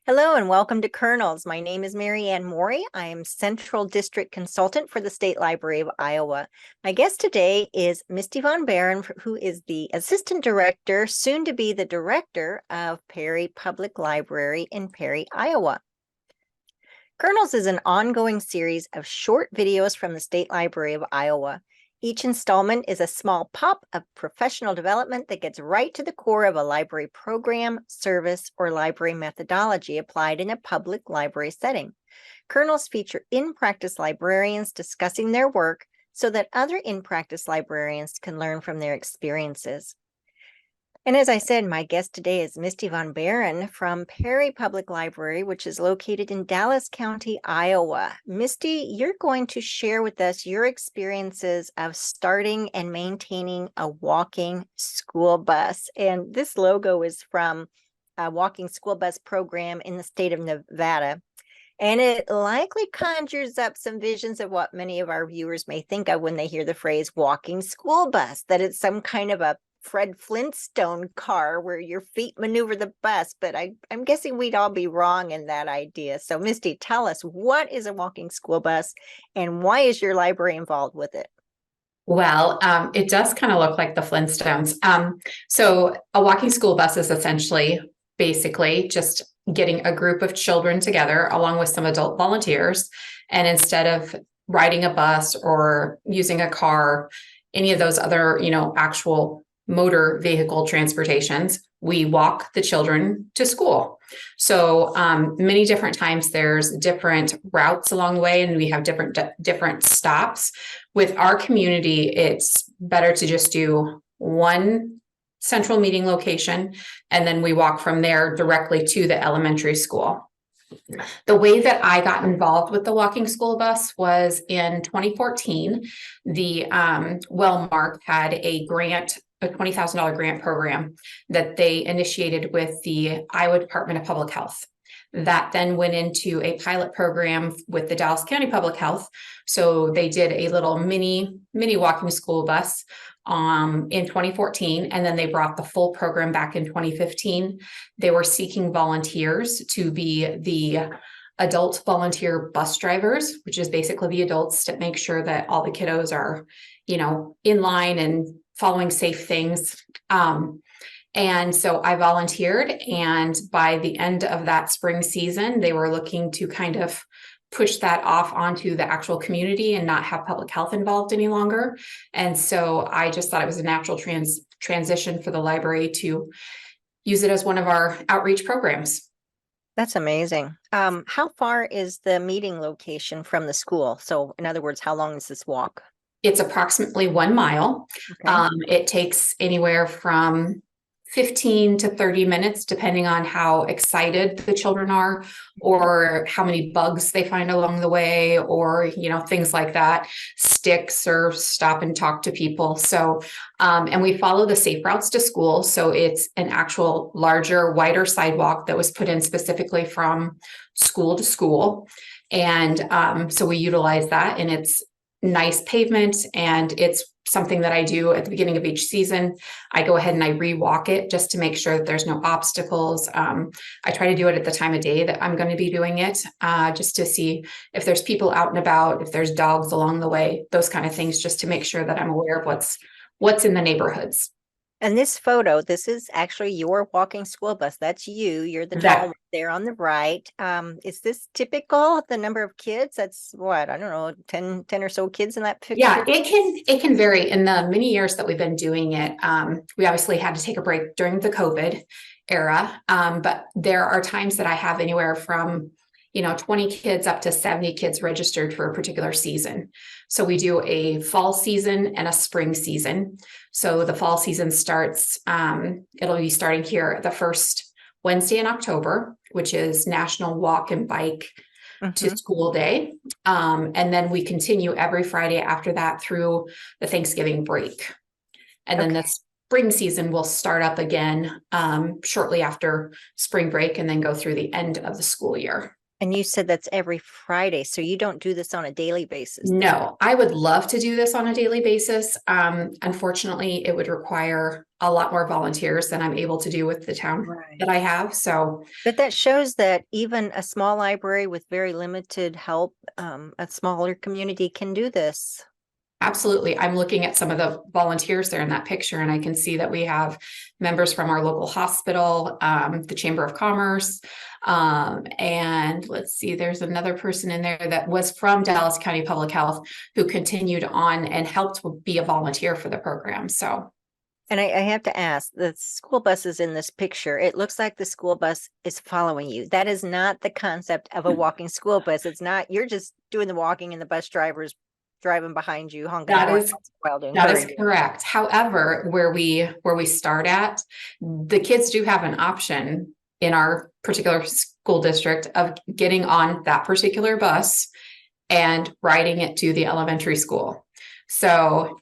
Hello and welcome to Kernels. My name is Maryann Mori. I am Central District Consultant for the State Library of Iowa. My guest today is Misty VonBehren, who is the Assistant Director, soon to be the Director of Perry Public Library in Perry, Iowa. Kernels is an ongoing series of short videos from the State Library of Iowa. Each installment is a small pop of professional development that gets right to the core of a library program, service, or library methodology applied in a public library setting. Kernels feature in-practice librarians discussing their work so that other in-practice librarians can learn from their experiences. And as I said, my guest today is Misty VonBehren from Perry Public Library, which is located in Dallas County, Iowa. Misty, you're going to share with us your experiences of starting and maintaining a walking school bus. And this logo is from a walking school bus program in the state of Nevada. And it likely conjures up some visions of what many of our viewers may think of when they hear the phrase walking school bus, that it's some kind of a Fred Flintstone car where your feet maneuver the bus, but I'm guessing we'd all be wrong in that idea. So Misty, tell us, what is a walking school bus and why is your library involved with it? Well, it does kind of look like the Flintstones. So a walking school bus is essentially basically just getting a group of children together along with some adult volunteers. And instead of riding a bus or using a car, any of those other, actual motor vehicle transportations, we walk the children to school. So many different times there's different routes along the way, and we have different stops. With our community, it's better to just do one central meeting location, and then we walk from there directly to the elementary school. The way that I got involved with the walking school bus was in 2014. The Wellmark had a grant, a $20,000 grant program that they initiated with the Iowa Department of Public Health. That then went into a pilot program with the Dallas County Public Health. So they did a little mini walking school bus in 2014, and then they brought the full program back in 2015. They were seeking volunteers to be the adult volunteer bus drivers, which is basically the adults that make sure that all the kiddos are, in line and following safe things. And so I volunteered, and by the end of that spring season, they were looking to kind of push that off onto the actual community and not have public health involved any longer. And so I just thought it was a natural transition for the library to use it as one of our outreach programs. That's amazing. How far is the meeting location from the school? So in other words, how long is this walk? It's approximately 1 mile. Okay. It takes anywhere from 15 to 30 minutes, depending on how excited the children are, or how many bugs they find along the way, or, things like that, sticks or stop and talk to people. So, and we follow the safe routes to school. So it's an actual larger, wider sidewalk that was put in specifically from school to school. And so we utilize that, and it's nice pavement, and it's something that I do at the beginning of each season. I go ahead and I re-walk it just to make sure that there's no obstacles. I try to do it at the time of day that I'm going to be doing it, just to see if there's people out and about, if there's dogs along the way, those kind of things, just to make sure that I'm aware of what's in the neighborhoods. And this photo, this is actually your walking school bus. That's you. You're the tall one there on the right. Is this typical, the number of kids? That's what, I don't know, 10 or so kids in that picture? Yeah, it can vary. In the many years that we've been doing it, we obviously had to take a break during the COVID era. But there are times that I have anywhere from 20 kids up to 70 kids registered for a particular season. So we do a fall season and a spring season. So the fall season starts, it'll be starting here the first Wednesday in October, which is National Walk and Bike to School Day. And then we continue every Friday after that through the Thanksgiving break. And then the spring season will start up again shortly after spring break, and then go through the end of the school year. And you said that's every Friday, so you don't do this on a daily basis then? No, I would love to do this on a daily basis. Unfortunately, it would require a lot more volunteers than I'm able to do with the town that Right. I have. So But that shows that even a small library with very limited help, a smaller community can do this. absolutely. I'm looking at some of the volunteers there in that picture, and I can see that we have members from our local hospital, the Chamber of Commerce. And let's see, there's another person in there that was from Dallas County Public Health who continued on and helped be a volunteer for the program. So And I have to ask, the school bus is in this picture. It looks like the school bus is following you. That is not the concept of a walking school bus. It's not, you're just doing the walking and the bus driver's driving behind you, honking the that horn is while to that is encourage you. correct. However, where we start at, the kids do have an option in our particular school district of getting on that particular bus and riding it to the elementary school. So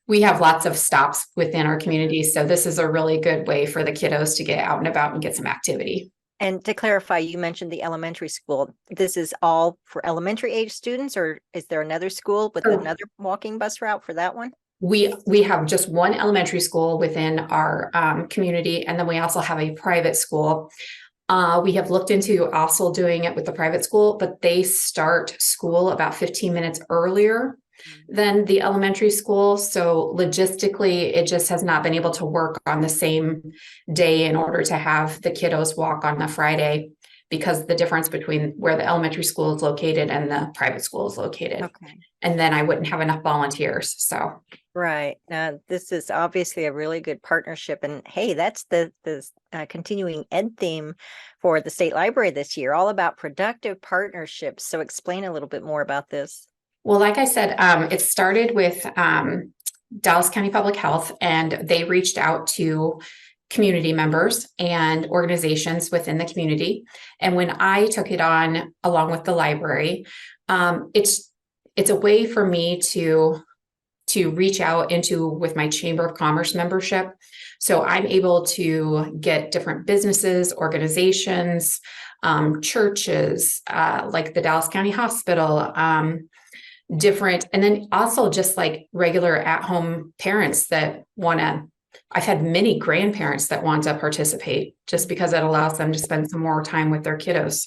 we have lots of stops within our community. So this is a really good way for the kiddos to get out and about and get some activity. And to clarify, you mentioned the elementary school. This is all for elementary age students, or is there another school with another walking bus route for that one? We have just one elementary school within our community, and then we also have a private school. We have looked into also doing it with the private school, but they start school about 15 minutes earlier than the elementary school. So logistically, it just has not been able to work on the same day in order to have the kiddos walk on the Friday, because the difference between where the elementary school is located and the private school is located. Okay. And then I wouldn't have enough volunteers. So Right. This is obviously a really good partnership. And hey, that's the continuing ed theme for the state library this year, all about productive partnerships. So explain a little bit more about this. well, like I said, it started with Dallas County Public Health, and they reached out to community members and organizations within the community. And when I took it on along with the library, it's a way for me to reach out into with my Chamber of Commerce membership. So I'm able to get different businesses, organizations, churches, like the Dallas County Hospital, different, and then also just like regular at-home parents that want to. I've had many grandparents that want to participate just because it allows them to spend some more time with their kiddos.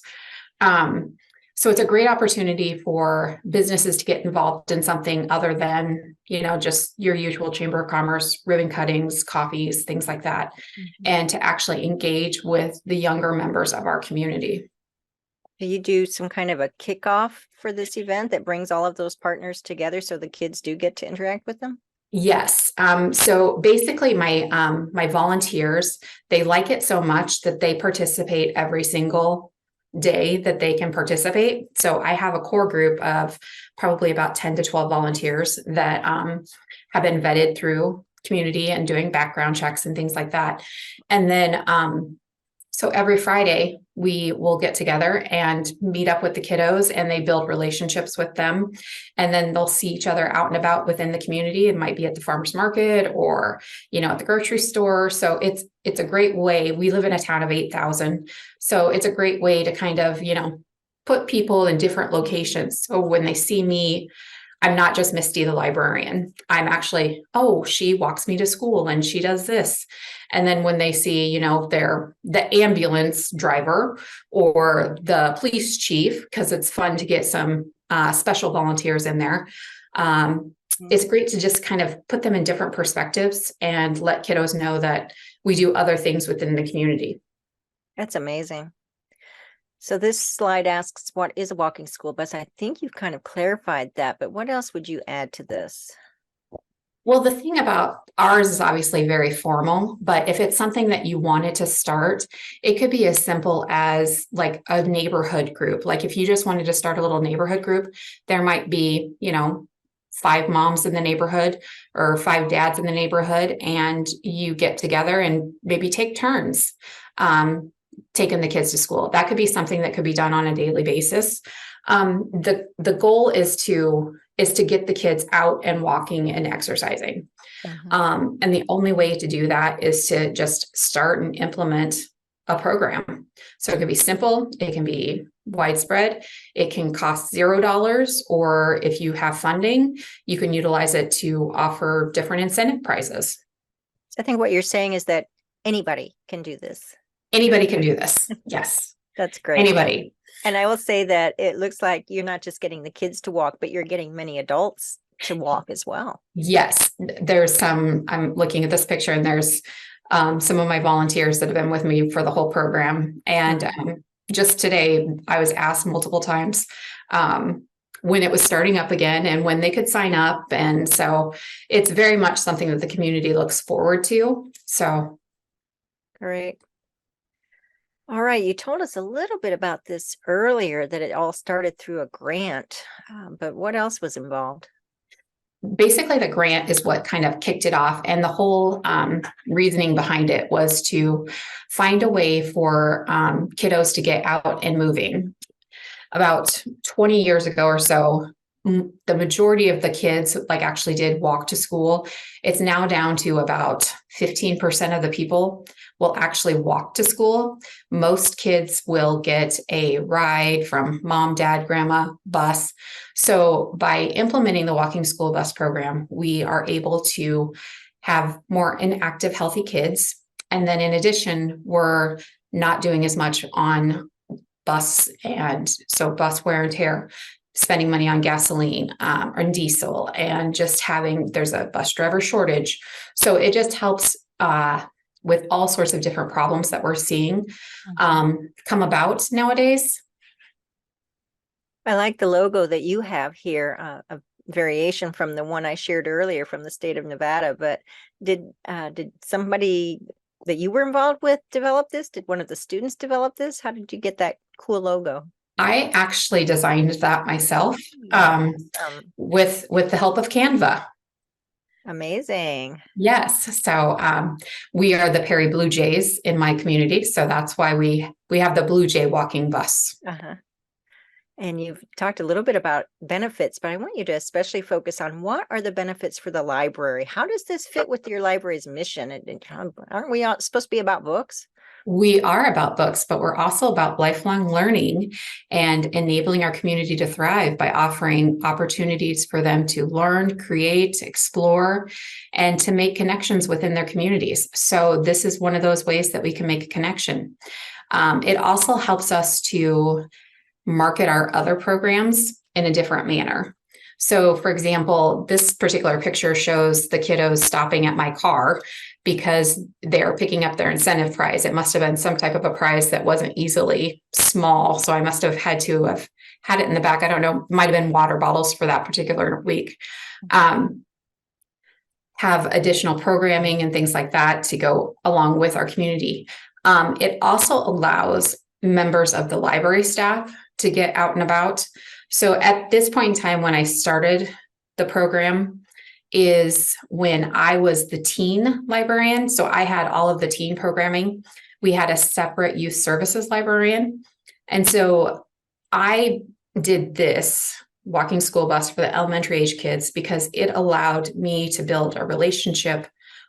So it's a great opportunity for businesses to get involved in something other than, just your usual Chamber of Commerce, ribbon cuttings, coffees, things like that, and to actually engage with the younger members of our community. Do you do some kind of a kickoff for this event that brings all of those partners together so the kids do get to interact with them? Yes. So basically my volunteers, they like it so much that they participate every single day that they can participate. So I have a core group of probably about 10 to 12 volunteers that have been vetted through community and doing background checks and things like that. And then so every Friday we will get together and meet up with the kiddos, and they build relationships with them. And then they'll see each other out and about within the community. It might be at the farmer's market or, at the grocery store. So it's a great way. We live in a town of 8,000. So it's a great way to kind of, put people in different locations. So when they see me, I'm not just Misty the librarian. I'm actually, she walks me to school and she does this. And then when they see, they're the ambulance driver or the police chief, because it's fun to get some special volunteers in there. It's great to just kind of put them in different perspectives and let kiddos know that we do other things within the community. That's amazing. So this slide asks, what is a walking school bus? I think you've kind of clarified that, but what else would you add to this? Well, the thing about ours is obviously very formal, but if it's something that you wanted to start, it could be as simple as like a neighborhood group. Like if you just wanted to start a little neighborhood group, there might be, 5 moms in the neighborhood or 5 dads in the neighborhood, and you get together and maybe take turns taking the kids to school. That could be something that could be done on a daily basis. The goal is to get the kids out and walking and exercising. And the only way to do that is to just start and implement a program. So it can be simple, it can be widespread, it can cost $0, or if you have funding, you can utilize it to offer different incentive prizes. I think what you're saying is that anybody can do this. Anybody can do this. Yes. That's great. Anybody. And I will say that it looks like you're not just getting the kids to walk, but you're getting many adults to walk as well. Yes. There's some, I'm looking at this picture, and there's some of my volunteers that have been with me for the whole program. And just today, I was asked multiple times when it was starting up again and when they could sign up. And so it's very much something that the community looks forward to. So. Great. All right. You told us a little bit about this earlier, that it all started through a grant, but what else was involved? Basically, the grant is what kind of kicked it off. And the whole reasoning behind it was to find a way for kiddos to get out and moving. About 20 years ago or so, the majority of the kids actually did walk to school. It's now down to about 15% of the people will actually walk to school. Most kids will get a ride from mom, dad, grandma, bus. So by implementing the walking school bus program, we are able to have more inactive, healthy kids. And then in addition, we're not doing as much on bus, and so bus wear and tear, spending money on gasoline or diesel, and just there's a bus driver shortage. So it just helps with all sorts of different problems that we're seeing come about nowadays. I like the logo that you have here, a variation from the one I shared earlier from the state of Nevada. But did somebody that you were involved with develop this? Did one of the students develop this? How did you get that cool logo? I actually designed that myself with the help of Canva. Amazing. Yes. So we are the Perry Blue Jays in my community. So that's why we have the Blue Jay walking bus. And you've talked a little bit about benefits, but I want you to especially focus on what are the benefits for the library? How does this fit with your library's mission? And aren't we all supposed to be about books? We are about books, but we're also about lifelong learning and enabling our community to thrive by offering opportunities for them to learn, create, explore, and to make connections within their communities. So this is one of those ways that we can make a connection. It also helps us to market our other programs in a different manner. So, for example, this particular picture shows the kiddos stopping at my car because they're picking up their incentive prize. It must have been some type of a prize that wasn't easily small. So I must have had to have had it in the back. I don't know, might have been water bottles for that particular week. Have additional programming and things like that to go along with our community. It also allows members of the library staff to get out and about. So at this point in time, when I started the program, is when I was the teen librarian. So I had all of the teen programming. We had a separate youth services librarian. And so I did this walking school bus for the elementary age kids because it allowed me to build a relationship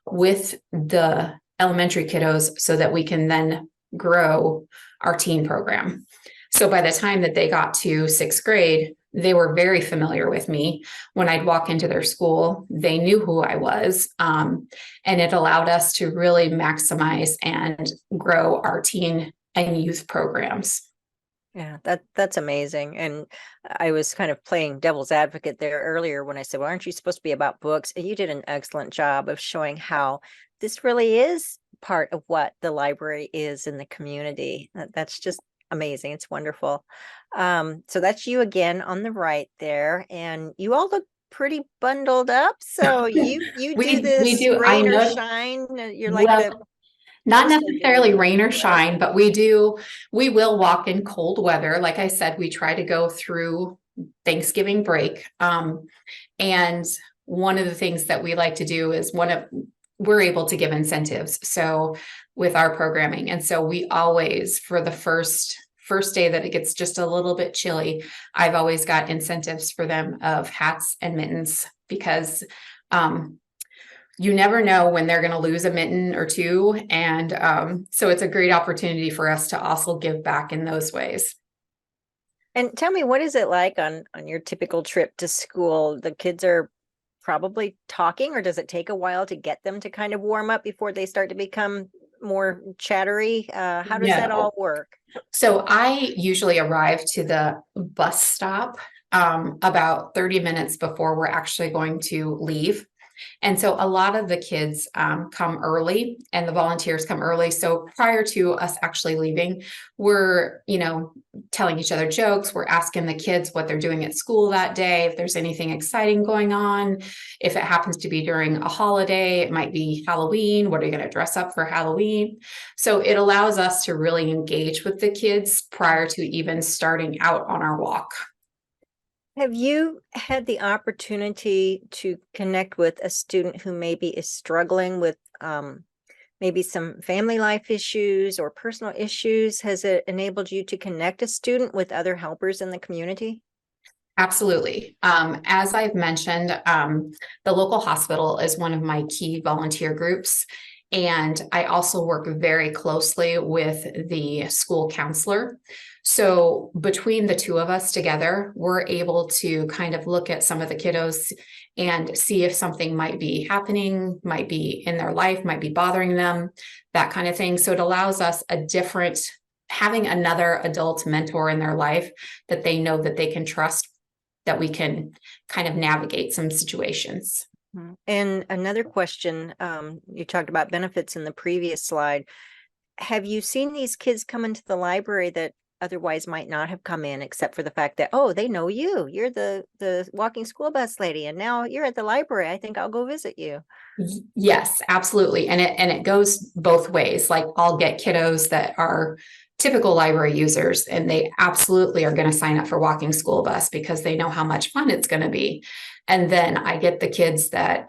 with the elementary kiddos so that we can then grow our teen program. So by the time that they got to 6th grade, they were very familiar with me. When I'd walk into their school, they knew who I was. And it allowed us to really maximize and grow our teen and youth programs. Yeah, that's amazing. And I was kind of playing devil's advocate there earlier when I said, well, aren't you supposed to be about books? And you did an excellent job of showing how this really is part of what the library is in the community. That's just amazing. It's wonderful. So that's you again on the right there. And you all look pretty bundled up. So you do this we do. rain or shine. You're like the not necessarily rain or shine, but we will walk in cold weather. Like I said, we try to go through Thanksgiving break. And one of the things that we like to do is we're able to give incentives. So with our programming. And so we always, for the first day that it gets just a little bit chilly, I've always got incentives for them of hats and mittens because, you never know when they're going to lose a mitten or two. And so it's a great opportunity for us to also give back in those ways. And tell me, what is it like on your typical trip to school? The kids are probably talking, or does it take a while to get them to kind of warm up before they start to become more chattery? How does that No. all work? So I usually arrive to the bus stop about 30 minutes before we're actually going to leave. And so a lot of the kids come early and the volunteers come early. So prior to us actually leaving, we're, telling each other jokes. We're asking the kids what they're doing at school that day, if there's anything exciting going on. If it happens to be during a holiday, it might be Halloween. What are you going to dress up for Halloween? So it allows us to really engage with the kids prior to even starting out on our walk. Have you had the opportunity to connect with a student who maybe is struggling with maybe some family life issues or personal issues? Has it enabled you to connect a student with other helpers in the community? Absolutely. As I've mentioned, the local hospital is one of my key volunteer groups. And I also work very closely with the school counselor. So between the two of us together, we're able to kind of look at some of the kiddos and see if something might be happening, might be in their life, might be bothering them, that kind of thing. So it allows us having another adult mentor in their life that they know that they can trust, that we can kind of navigate some situations. And another question, you talked about benefits in the previous slide. Have you seen these kids come into the library that otherwise might not have come in, except for the fact that, oh, they know you, you're the walking school bus lady, and now you're at the library, I think I'll go visit you? Yes, absolutely. And it goes both ways. Like I'll get kiddos that are typical library users, and they absolutely are going to sign up for walking school bus because they know how much fun it's going to be. And then I get the kids that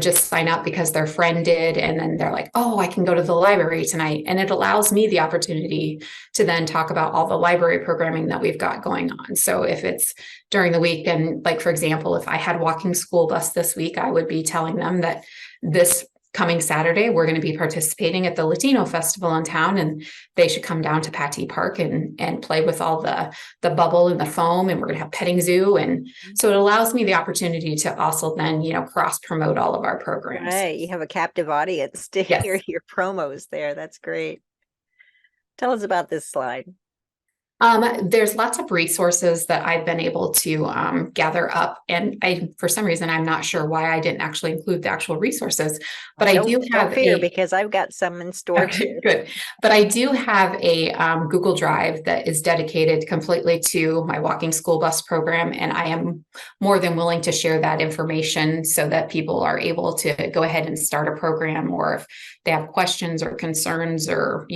just sign up because their friend did. And then they're like, oh, I can go to the library tonight. And it allows me the opportunity to then talk about all the library programming that we've got going on. So if it's during the week, and like, for example, if I had walking school bus this week, I would be telling them that this coming Saturday, we're going to be participating at the Latino festival in town, and they should come down to Patty Park and play with all the bubble and the foam, and we're going to have petting zoo. And so it allows me the opportunity to also then, cross promote all of our programs. Right, you have a captive audience to hear your promos there. That's great. Tell us about this slide. There's lots of resources that I've been able to gather up, and for some reason, I'm not sure why I didn't actually include the actual resources, but I do have because I've got some in store too. Good. But I do have a Google Drive that is dedicated completely to my walking school bus program, and I am more than willing to share that information so that people are able to go ahead and start a program, or if they have questions or concerns or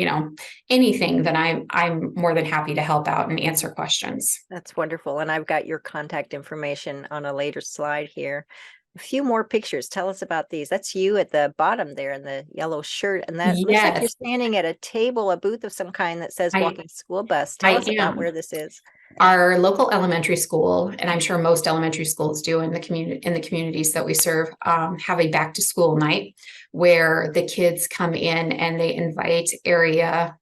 anything, then I'm more than happy to help out and answer questions. That's wonderful. And I've got your contact information on a later slide here. A few more pictures. Tell us about these. That's you at the bottom there in the yellow shirt. And that looks like you're standing at a table, a booth of some kind that says walking school bus. Tell us about where this is. Our local elementary school, and I'm sure most elementary schools do in the communities that we serve, have a back to school night where the kids come in and they invite area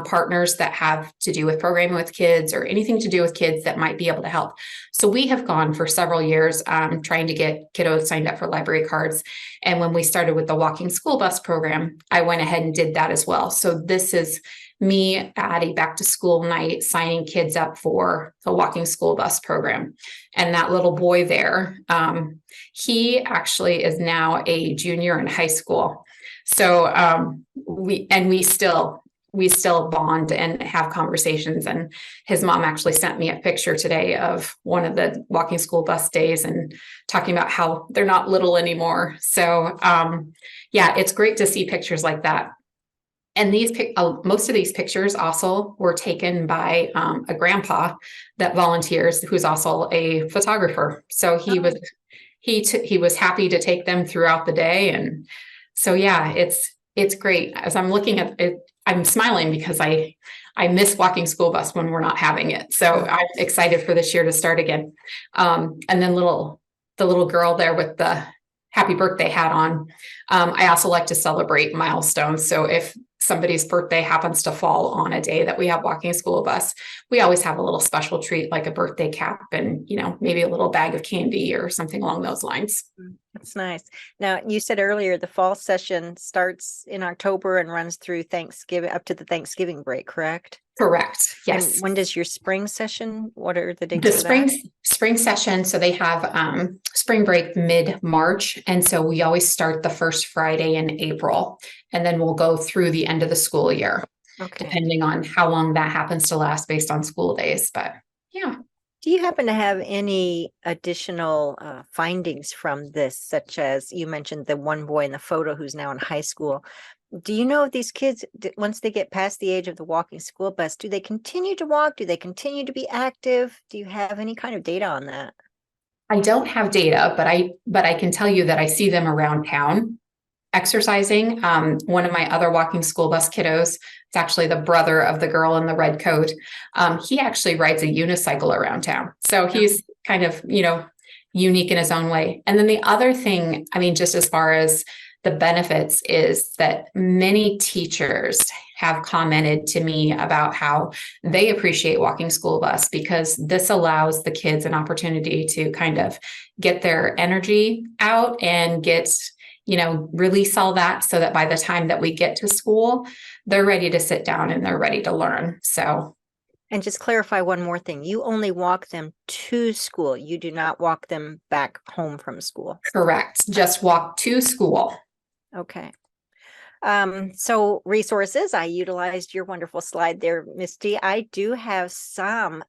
partners that have to do with programming with kids or anything to do with kids that might be able to help. So we have gone for several years trying to get kiddos signed up for library cards. And when we started with the walking school bus program, I went ahead and did that as well. So this is me at a back to school night signing kids up for the walking school bus program. And that little boy there, he actually is now a junior in high school. So we still bond and have conversations. And his mom actually sent me a picture today of one of the walking school bus days and talking about how they're not little anymore. So yeah, it's great to see pictures like that. And most of these pictures also were taken by a grandpa that volunteers, who's also a photographer. So he was happy to take them throughout the day. And so, yeah, it's great. As I'm looking at it, I'm smiling because I miss walking school bus when we're not having it. So I'm excited for this year to start again. And then the little girl there with the happy birthday hat on. I also like to celebrate milestones. So if somebody's birthday happens to fall on a day that we have walking school bus, we always have a little special treat like a birthday cap and, maybe a little bag of candy or something along those lines. That's nice. Now, you said earlier the fall session starts in October and runs through Thanksgiving, up to the Thanksgiving break, correct? Correct. Yes. And when does your spring session? What are the dates The for that? spring session. So they have spring break mid-March. And so we always start the first Friday in April, and then we'll go through the end of the school year, Okay. depending on how long that happens to last based on school days. But yeah. Do you happen to have any additional findings from this, such as you mentioned the one boy in the photo who's now in high school? Do you know if these kids, once they get past the age of the walking school bus, do they continue to walk? Do they continue to be active? Do you have any kind of data on that? I don't have data, but I can tell you that I see them around town exercising. One of my other walking school bus kiddos, it's actually the brother of the girl in the red coat. He actually rides a unicycle around town. So he's kind of, unique in his own way. And then the other thing, just as far as the benefits, is that many teachers have commented to me about how they appreciate walking school bus because this allows the kids an opportunity to kind of get their energy out and release all that so that by the time that we get to school, they're ready to sit down and they're ready to learn. So. And just clarify one more thing. You only walk them to school. You do not walk them back home from school. Correct. Just walk to school. Okay. So resources, I utilized your wonderful slide there, Misty. I do have some,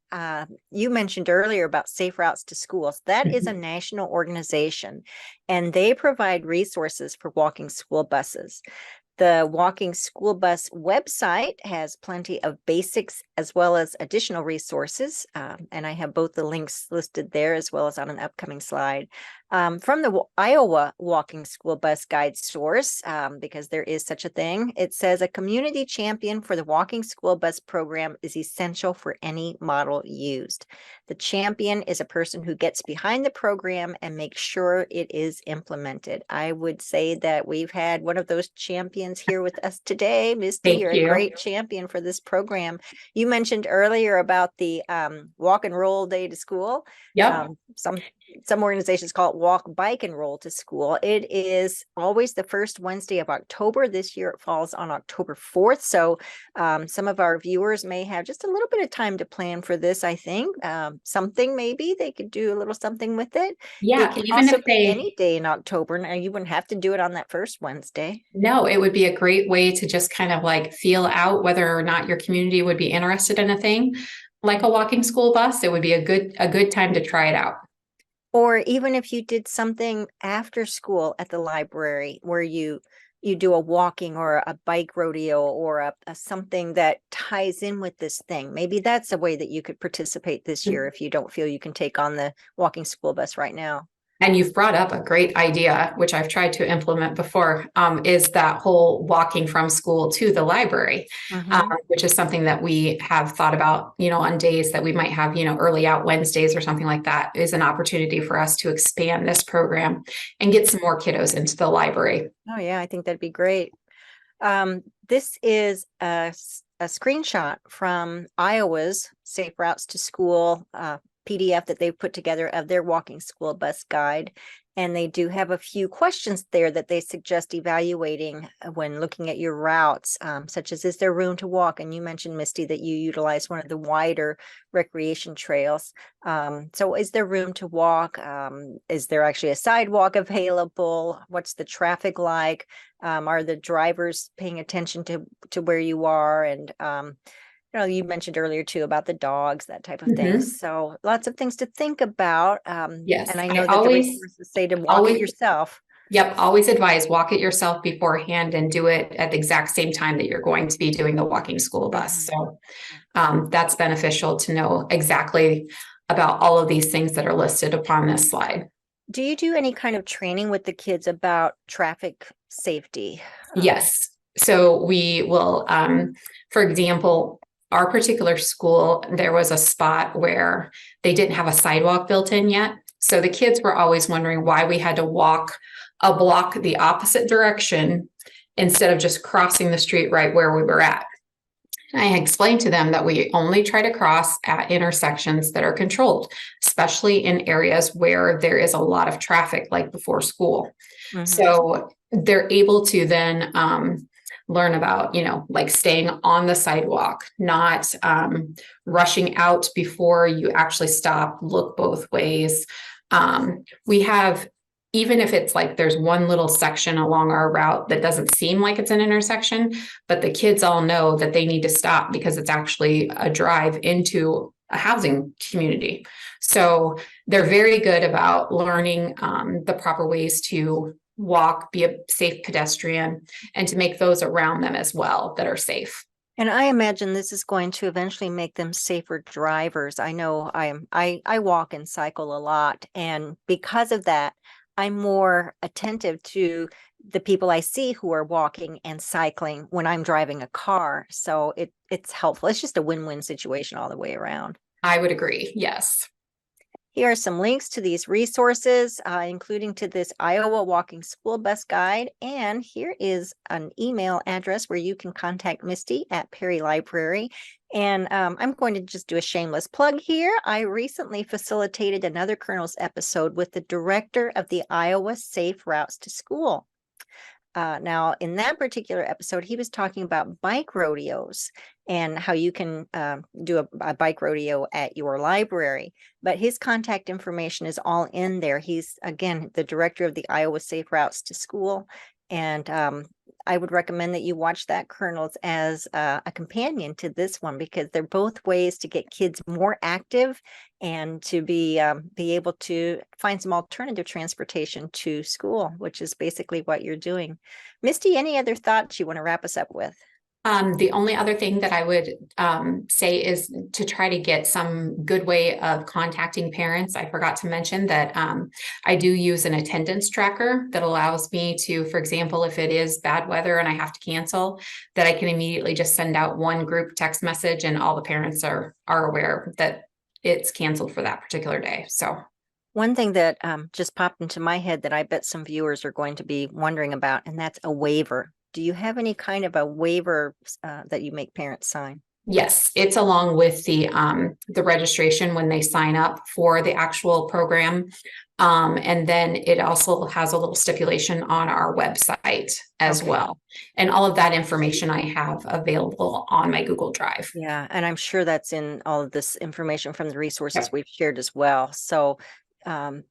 you mentioned earlier about Safe Routes to Schools. That is a national organization, and they provide resources for walking school buses. The walking school bus website has plenty of basics as well as additional resources. And I have both the links listed there as well as on an upcoming slide. From the Iowa Walking School Bus Guide source, because there is such a thing, it says a community champion for the walking school bus program is essential for any model used. The champion is a person who gets behind the program and makes sure it is implemented. I would say that we've had one of those champions here with us today. Misty, you're a great champion for this program. You mentioned earlier about the walk and roll day to school. Yep. Some organizations call it walk, bike, and roll to school. It is always the first Wednesday of October. This year it falls on October 4th. So some of our viewers may have just a little bit of time to plan for this, I think. Something maybe they could do a little something with it. Yeah, they can even also if they any day in October. Now you wouldn't have to do it on that first Wednesday. No, it would be a great way to just kind of like feel out whether or not your community would be interested in a thing like a walking school bus. It would be a good time to try it out. Or even if you did something after school at the library where you do a walking or a bike rodeo or a something that ties in with this thing. Maybe that's a way that you could participate this year if you don't feel you can take on the walking school bus right now. And you've brought up a great idea, which I've tried to implement before, is that whole walking from school to the library, which is something that we have thought about, on days that we might have, early out Wednesdays or something like that, is an opportunity for us to expand this program and get some more kiddos into the library. Oh, yeah, I think that'd be great. This is a screenshot from Iowa's Safe Routes to School PDF that they've put together of their walking school bus guide. And they do have a few questions there that they suggest evaluating when looking at your routes, such as, is there room to walk? And you mentioned, Misty, that you utilize one of the wider recreation trails. So is there room to walk? Is there actually a sidewalk available? What's the traffic like? Are the drivers paying attention to where you are? And you mentioned earlier too about the dogs, that type of thing. So lots of things to think about. Yes. And I know that the resources say to walk it yourself. Yep. Always advise walk it yourself beforehand and do it at the exact same time that you're going to be doing the walking school bus. So that's beneficial to know exactly about all of these things that are listed upon this slide. Do you do any kind of training with the kids about traffic safety? Yes. So we will, for example, our particular school, there was a spot where they didn't have a sidewalk built in yet. So the kids were always wondering why we had to walk a block the opposite direction instead of just crossing the street right where we were at. I explained to them that we only try to cross at intersections that are controlled, especially in areas where there is a lot of traffic, like before school. Mhm. So they're able to then learn about, like staying on the sidewalk, not rushing out before you actually stop, look both ways. We have, even if it's like there's one little section along our route that doesn't seem like it's an intersection, but the kids all know that they need to stop because it's actually a drive into a housing community. So they're very good about learning the proper ways to walk, be a safe pedestrian, and to make those around them as well that are safe. And I imagine this is going to eventually make them safer drivers. I know I walk and cycle a lot, and because of that, I'm more attentive to the people I see who are walking and cycling when I'm driving a car. So it's helpful. It's just a win-win situation all the way around. I would agree. Yes. Here are some links to these resources, including to this Iowa Walking School Bus Guide. And here is an email address where you can contact Misty at Perry Library. And I'm going to just do a shameless plug here. I recently facilitated another Kernels episode with the director of the Iowa Safe Routes to School. Now, in that particular episode, he was talking about bike rodeos and how you can do a bike rodeo at your library. But his contact information is all in there. He's, again, the director of the Iowa Safe Routes to School. And I would recommend that you watch that Kernels as a companion to this one, because they're both ways to get kids more active and to be able to find some alternative transportation to school, which is basically what you're doing. Misty, any other thoughts you want to wrap us up with? The only other thing that I would say is to try to get some good way of contacting parents. I forgot to mention that I do use an attendance tracker that allows me to, for example, if it is bad weather and I have to cancel, that I can immediately just send out one group text message and all the parents are aware that it's canceled for that particular day. So one thing that just popped into my head that I bet some viewers are going to be wondering about, and that's a waiver. Do you have any kind of a waiver that you make parents sign? yes, it's along with the registration when they sign up for the actual program. And then it also has a little stipulation on our website as well. And all of that information I have available on my Google Drive. Yeah, and I'm sure that's in all of this information from the resources we've shared as well. So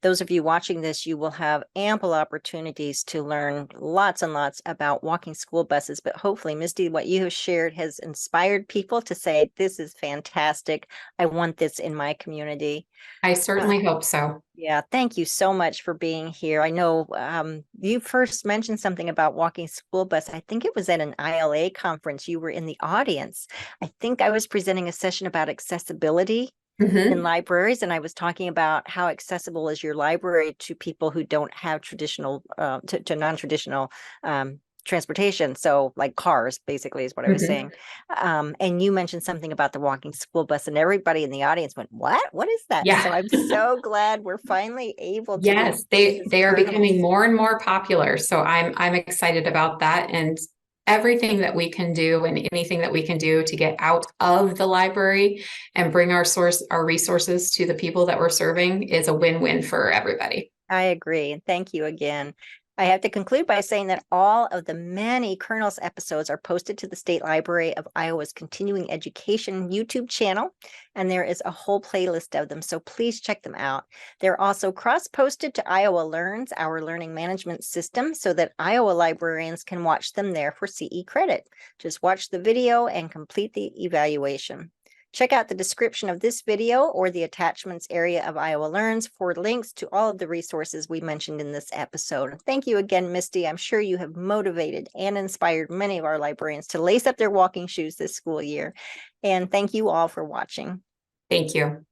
those of you watching this, you will have ample opportunities to learn lots and lots about walking school buses. But hopefully, Misty, what you have shared has inspired people to say, this is fantastic. I want this in my community. I certainly hope so. Yeah, thank you so much for being here. I know you first mentioned something about walking school bus. I think it was at an ILA conference. You were in the audience. I think I was presenting a session about accessibility in libraries, and I was talking about how accessible is your library to people who don't have traditional to non-traditional transportation, so like cars basically is what I was saying. And you mentioned something about the walking school bus, and everybody in the audience went, what is that? Yeah. So I'm so glad we're finally able to. Yes, they are becoming more and more popular, so I'm excited about that. And everything that we can do and anything that we can do to get out of the library and bring our resources to the people that we're serving is a win-win for everybody. I agree. And thank you again. I have to conclude by saying that all of the many Kernels episodes are posted to the State Library of Iowa's Continuing Education YouTube channel, and there is a whole playlist of them, so please check them out. They're also cross-posted to Iowa Learns, our learning management system, so that Iowa librarians can watch them there for CE credit. Just watch the video and complete the evaluation. Check out the description of this video or the attachments area of Iowa Learns for links to all of the resources we mentioned in this episode. Thank you again, Misty. I'm sure you have motivated and inspired many of our librarians to lace up their walking shoes this school year. And thank you all for watching. Thank you.